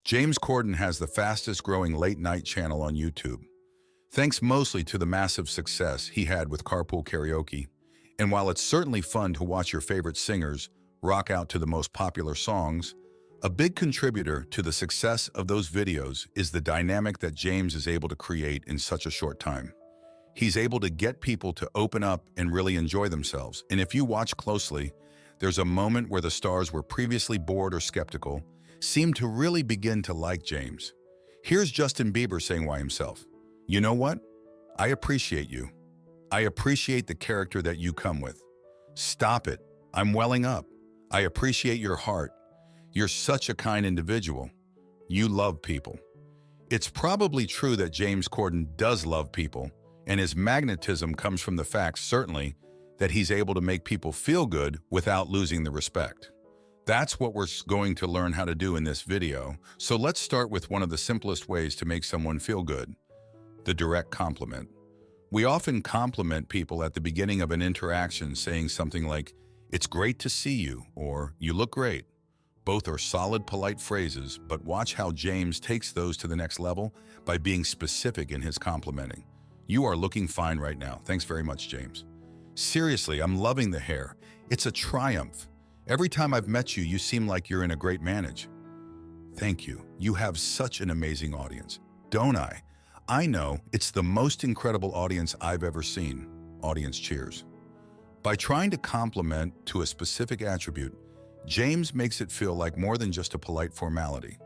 James Corden has the fastest growing late-night channel on YouTube, thanks mostly to the massive success he had with Carpool Karaoke. And while it's certainly fun to watch your favorite singers rock out to the most popular songs, a big contributor to the success of those videos is the dynamic that James is able to create in such a short time. He's able to get people to open up and really enjoy themselves. And if you watch closely, there's a moment where the stars were previously bored or skeptical, seem to really begin to like James. Here's Justin Bieber saying why himself, "You know what? I appreciate you. I appreciate the character that you come with. Stop it. I'm welling up. I appreciate your heart. You're such a kind individual. You love people." It's probably true that James Corden does love people, and his magnetism comes from the fact, certainly, that he's able to make people feel good without losing the respect. That's what we're going to learn how to do in this video, so let's start with one of the simplest ways to make someone feel good: the direct compliment. We often compliment people at the beginning of an interaction, saying something like, "It's great to see you," or "You look great." Both are solid, polite phrases, but watch how James takes those to the next level by being specific in his complimenting. "You are looking fine right now. Thanks very much, James. Seriously, I'm loving the hair. It's a triumph. Every time I've met you, you seem like you're in a great manage. Thank you. You have such an amazing audience." "Don't I? I know. It's the most incredible audience I've ever seen." Audience cheers. By trying to compliment to a specific attribute, James makes it feel like more than just a polite formality.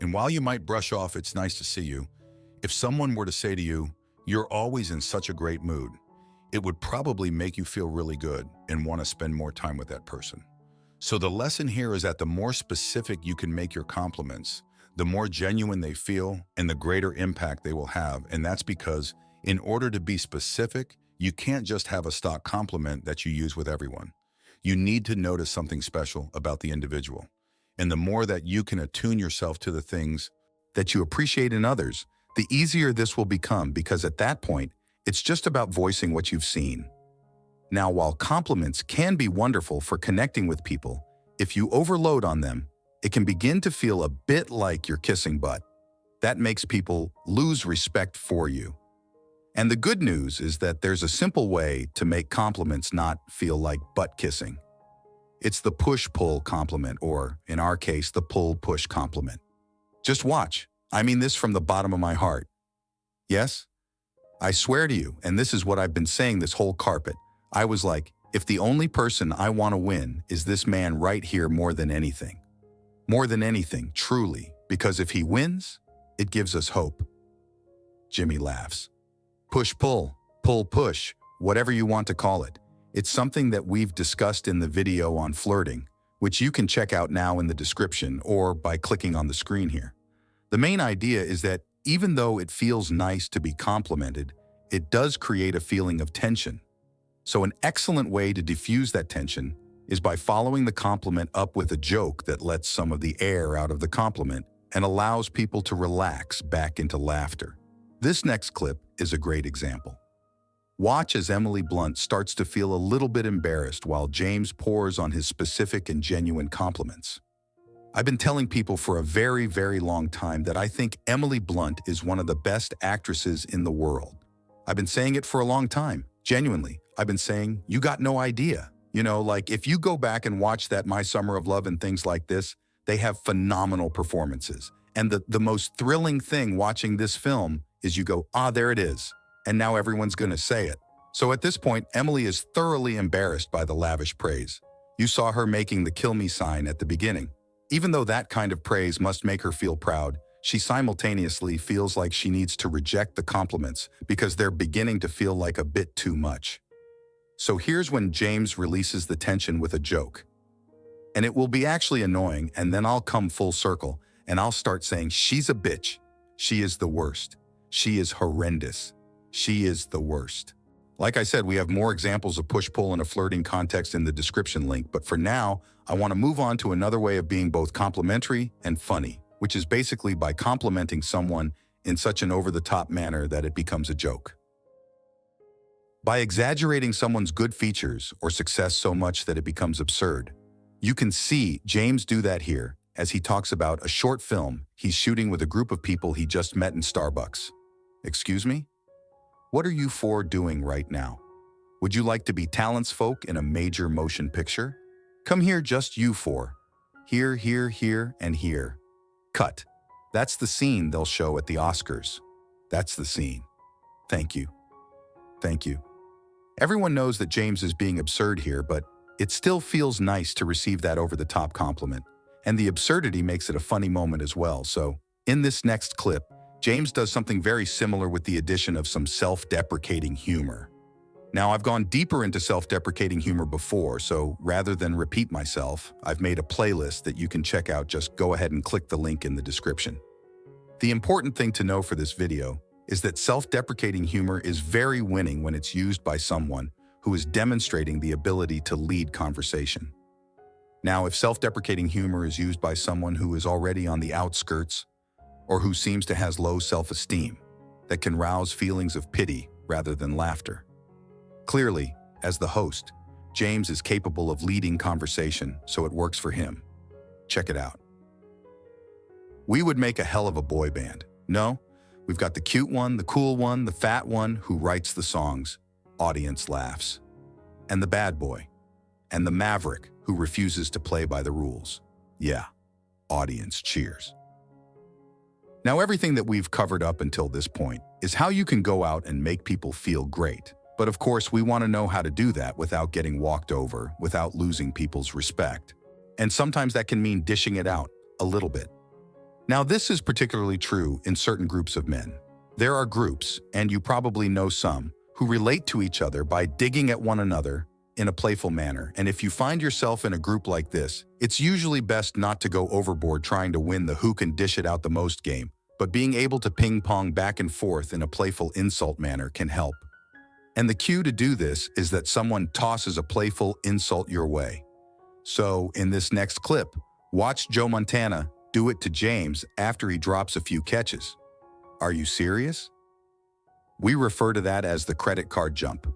And while you might brush off "It's nice to see you," if someone were to say to you, "You're always in such a great mood," it would probably make you feel really good and want to spend more time with that person. So the lesson here is that the more specific you can make your compliments, the more genuine they feel and the greater impact they will have. And that's because in order to be specific, you can't just have a stock compliment that you use with everyone. You need to notice something special about the individual. And the more that you can attune yourself to the things that you appreciate in others, the easier this will become, because at that point, it's just about voicing what you've seen. Now, while compliments can be wonderful for connecting with people, if you overload on them, it can begin to feel a bit like you're kissing butt. That makes people lose respect for you. And the good news is that there's a simple way to make compliments not feel like butt kissing. It's the push-pull compliment, or in our case, the pull-push compliment. Just watch. I mean this from the bottom of my heart. Yes? I swear to you, and this is what I've been saying this whole carpet, I was like, if the only person I want to win is this man right here more than anything. More than anything, truly, because if he wins, it gives us hope. Jimmy laughs. Push-pull, pull-push, whatever you want to call it. It's something that we've discussed in the video on flirting, which you can check out now in the description or by clicking on the screen here. The main idea is that even though it feels nice to be complimented, it does create a feeling of tension. So an excellent way to diffuse that tension is by following the compliment up with a joke that lets some of the air out of the compliment and allows people to relax back into laughter. This next clip is a great example. Watch as Emily Blunt starts to feel a little bit embarrassed while James pours on his specific and genuine compliments. I've been telling people for a very, very long time that I think Emily Blunt is one of the best actresses in the world. I've been saying it for a long time, genuinely. I've been saying, you got no idea. You know, like if you go back and watch that My Summer of Love and things like this, they have phenomenal performances. And the most thrilling thing watching this film is you go, there it is. And now everyone's going to say it. So at this point, Emily is thoroughly embarrassed by the lavish praise. You saw her making the kill me sign at the beginning. Even though that kind of praise must make her feel proud, she simultaneously feels like she needs to reject the compliments because they're beginning to feel like a bit too much. So here's when James releases the tension with a joke. And it will be actually annoying, and then I'll come full circle, and I'll start saying, she's a bitch. She is the worst. She is horrendous. She is the worst. Like I said, we have more examples of push-pull in a flirting context in the description link, but for now, I want to move on to another way of being both complimentary and funny, which is basically by complimenting someone in such an over-the-top manner that it becomes a joke. By exaggerating someone's good features or success so much that it becomes absurd. You can see James do that here, as he talks about a short film he's shooting with a group of people he just met in Starbucks. Excuse me? What are you four doing right now? Would you like to be talents folk in a major motion picture? Come here, just you four. Here, here, here, and here. Cut. That's the scene they'll show at the Oscars. That's the scene. Thank you. Thank you. Everyone knows that James is being absurd here, but it still feels nice to receive that over-the-top compliment. And the absurdity makes it a funny moment as well. So, in this next clip, James does something very similar with the addition of some self-deprecating humor. Now, I've gone deeper into self-deprecating humor before, so rather than repeat myself, I've made a playlist that you can check out. Just go ahead and click the link in the description. The important thing to know for this video is that self-deprecating humor is very winning when it's used by someone who is demonstrating the ability to lead conversation. Now, if self-deprecating humor is used by someone who is already on the outskirts or who seems to have low self-esteem, that can rouse feelings of pity rather than laughter. Clearly, as the host, James is capable of leading conversation, so it works for him. Check it out. We would make a hell of a boy band. No, we've got the cute one, the cool one, the fat one who writes the songs. Audience laughs. And the bad boy. And the maverick who refuses to play by the rules. Yeah, audience cheers. Now, everything that we've covered up until this point is how you can go out and make people feel great. But of course, we want to know how to do that without getting walked over, without losing people's respect. And sometimes that can mean dishing it out a little bit. Now, this is particularly true in certain groups of men. There are groups, and you probably know some, who relate to each other by digging at one another in a playful manner. And if you find yourself in a group like this, it's usually best not to go overboard trying to win the who can dish it out the most game, but being able to ping-pong back and forth in a playful insult manner can help. And the cue to do this is that someone tosses a playful insult your way. So, in this next clip, watch Joe Montana do it to James after he drops a few catches. Are you serious? We refer to that as the credit card jump.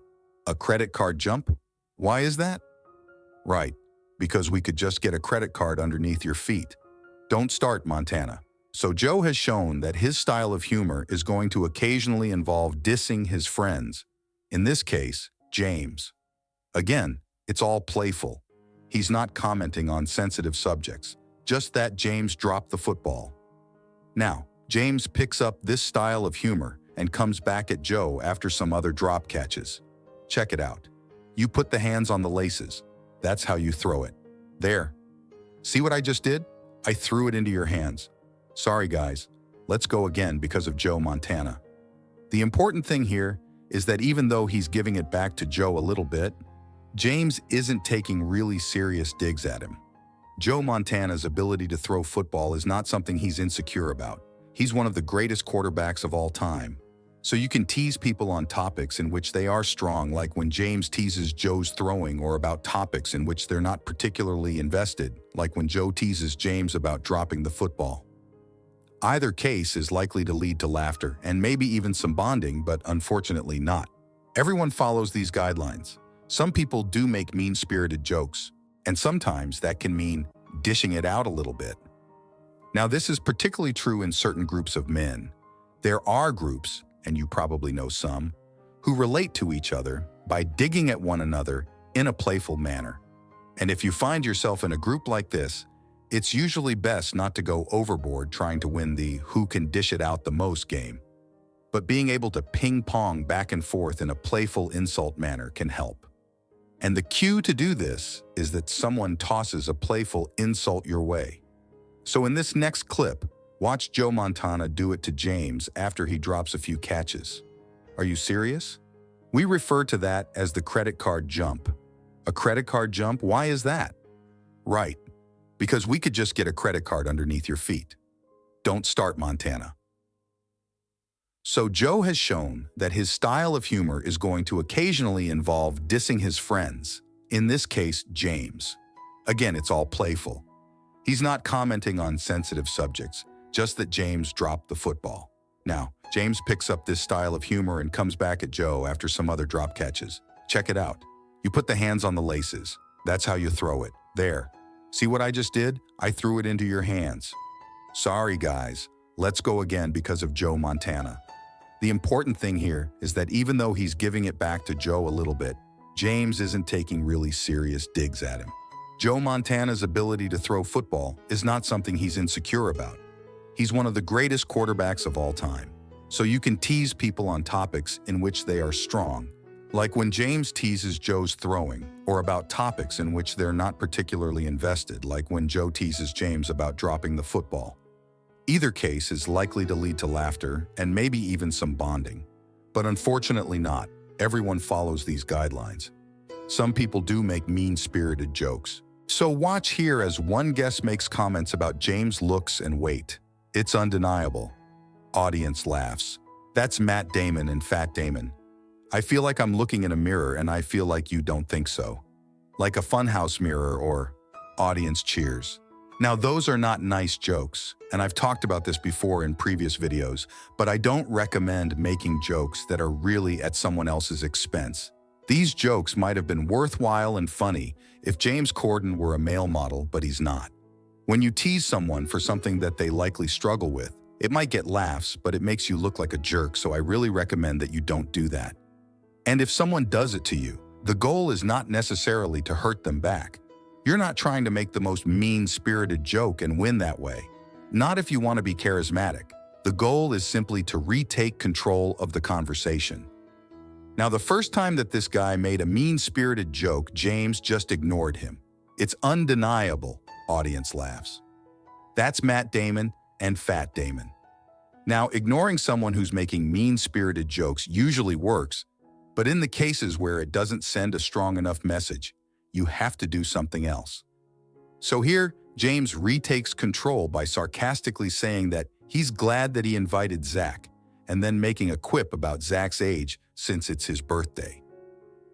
A credit card jump? Why is that? Right, because we could just get a credit card underneath your feet. Don't start, Montana. So Joe has shown that his style of humor is going to occasionally involve dissing his friends. In this case, James. Again, it's all playful. He's not commenting on sensitive subjects, just that James dropped the football. Now, James picks up this style of humor and comes back at Joe after some other drop catches. Check it out. You put the hands on the laces. That's how you throw it. There. See what I just did? I threw it into your hands. Sorry, guys. Let's go again because of Joe Montana. The important thing here is that even though he's giving it back to Joe a little bit, James isn't taking really serious digs at him. Joe Montana's ability to throw football is not something he's insecure about. He's one of the greatest quarterbacks of all time. So you can tease people on topics in which they are strong, like when James teases Joe's throwing, or about topics in which they're not particularly invested, like when Joe teases James about dropping the football. Either case is likely to lead to laughter and maybe even some bonding, but unfortunately not. Everyone follows these guidelines. Some people do make mean-spirited jokes, and sometimes that can mean dishing it out a little bit. Now, this is particularly true in certain groups of men. There are groups, and you probably know some, who relate to each other by digging at one another in a playful manner. And if you find yourself in a group like this, it's usually best not to go overboard trying to win the who can dish it out the most game. But being able to ping-pong back and forth in a playful insult manner can help. And the cue to do this is that someone tosses a playful insult your way. So in this next clip, watch Joe Montana do it to James after he drops a few catches. Are you serious? We refer to that as the credit card jump. A credit card jump? Why is that? Right, because we could just get a credit card underneath your feet. Don't start, Montana. So Joe has shown that his style of humor is going to occasionally involve dissing his friends, in this case, James. Again, it's all playful. He's not commenting on sensitive subjects, just that James dropped the football. Now, James picks up this style of humor and comes back at Joe after some other drop catches. Check it out. You put the hands on the laces. That's how you throw it. There. See what I just did? I threw it into your hands. Sorry, guys. Let's go again because of Joe Montana. The important thing here is that even though he's giving it back to Joe a little bit, James isn't taking really serious digs at him. Joe Montana's ability to throw football is not something he's insecure about. He's one of the greatest quarterbacks of all time. So you can tease people on topics in which they are strong, like when James teases Joe's throwing, or about topics in which they're not particularly invested, like when Joe teases James about dropping the football. Either case is likely to lead to laughter and maybe even some bonding. But unfortunately not. Everyone follows these guidelines. Some people do make mean-spirited jokes. So watch here as one guest makes comments about James' looks and weight. It's undeniable. Audience laughs. That's Matt Damon and Fat Damon. I feel like I'm looking in a mirror and I feel like you don't think so. Like a funhouse mirror or audience cheers. Now those are not nice jokes, and I've talked about this before in previous videos, but I don't recommend making jokes that are really at someone else's expense. These jokes might have been worthwhile and funny if James Corden were a male model, but he's not. When you tease someone for something that they likely struggle with, it might get laughs, but it makes you look like a jerk, so I really recommend that you don't do that. And if someone does it to you, the goal is not necessarily to hurt them back. You're not trying to make the most mean-spirited joke and win that way. Not if you want to be charismatic. The goal is simply to retake control of the conversation. Now, the first time that this guy made a mean-spirited joke, James just ignored him. It's undeniable, audience laughs. That's Matt Damon and Fat Damon. Now, ignoring someone who's making mean-spirited jokes usually works, but in the cases where it doesn't send a strong enough message, you have to do something else. So here, James retakes control by sarcastically saying that he's glad that he invited Zach, and then making a quip about Zach's age since it's his birthday.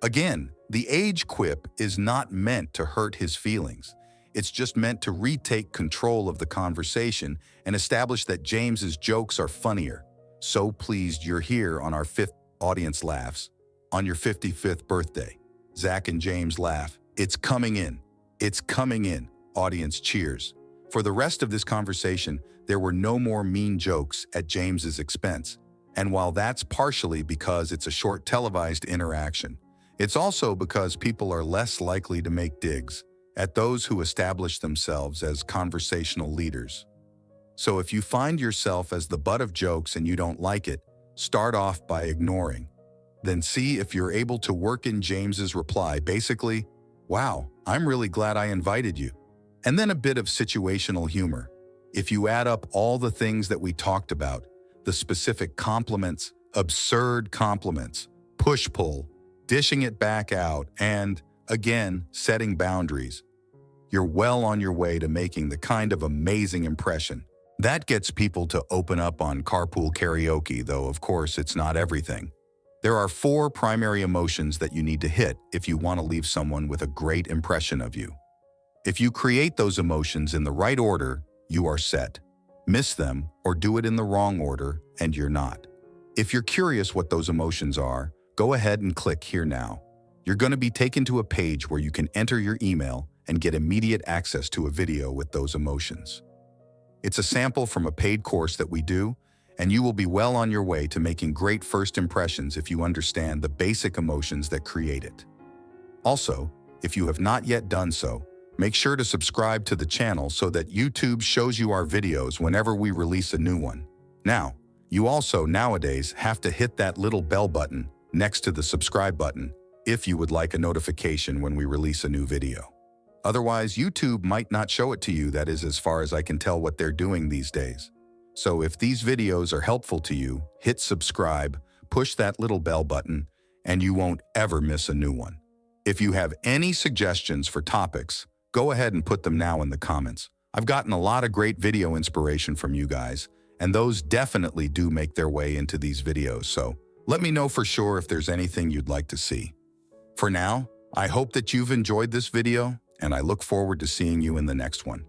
Again, the age quip is not meant to hurt his feelings. It's just meant to retake control of the conversation and establish that James's jokes are funnier. So pleased you're here on our 5th audience laughs. On your 55th birthday, Zach and James laugh. It's coming in. It's coming in. Audience cheers. For the rest of this conversation, there were no more mean jokes at James's expense. And while that's partially because it's a short televised interaction, it's also because people are less likely to make digs at those who establish themselves as conversational leaders. So if you find yourself as the butt of jokes and you don't like it, start off by ignoring. Then see if you're able to work in James's reply, basically, "Wow, I'm really glad I invited you." And then a bit of situational humor. If you add up all the things that we talked about, the specific compliments, absurd compliments, push-pull, dishing it back out, and, again, setting boundaries, you're well on your way to making the kind of amazing impression. That gets people to open up on carpool karaoke, though of course it's not everything. There are 4 primary emotions that you need to hit if you want to leave someone with a great impression of you. If you create those emotions in the right order, you are set. Miss them or do it in the wrong order, and you're not. If you're curious what those emotions are, go ahead and click here now. You're going to be taken to a page where you can enter your email and get immediate access to a video with those emotions. It's a sample from a paid course that we do, and you will be well on your way to making great first impressions if you understand the basic emotions that create it. Also, if you have not yet done so, make sure to subscribe to the channel so that YouTube shows you our videos whenever we release a new one. Now, you also nowadays have to hit that little bell button next to the subscribe button if you would like a notification when we release a new video. Otherwise, YouTube might not show it to you. That is as far as I can tell what they're doing these days. So if these videos are helpful to you, hit subscribe, push that little bell button, and you won't ever miss a new one. If you have any suggestions for topics, go ahead and put them now in the comments. I've gotten a lot of great video inspiration from you guys, and those definitely do make their way into these videos, so let me know for sure if there's anything you'd like to see. For now, I hope that you've enjoyed this video, and I look forward to seeing you in the next one.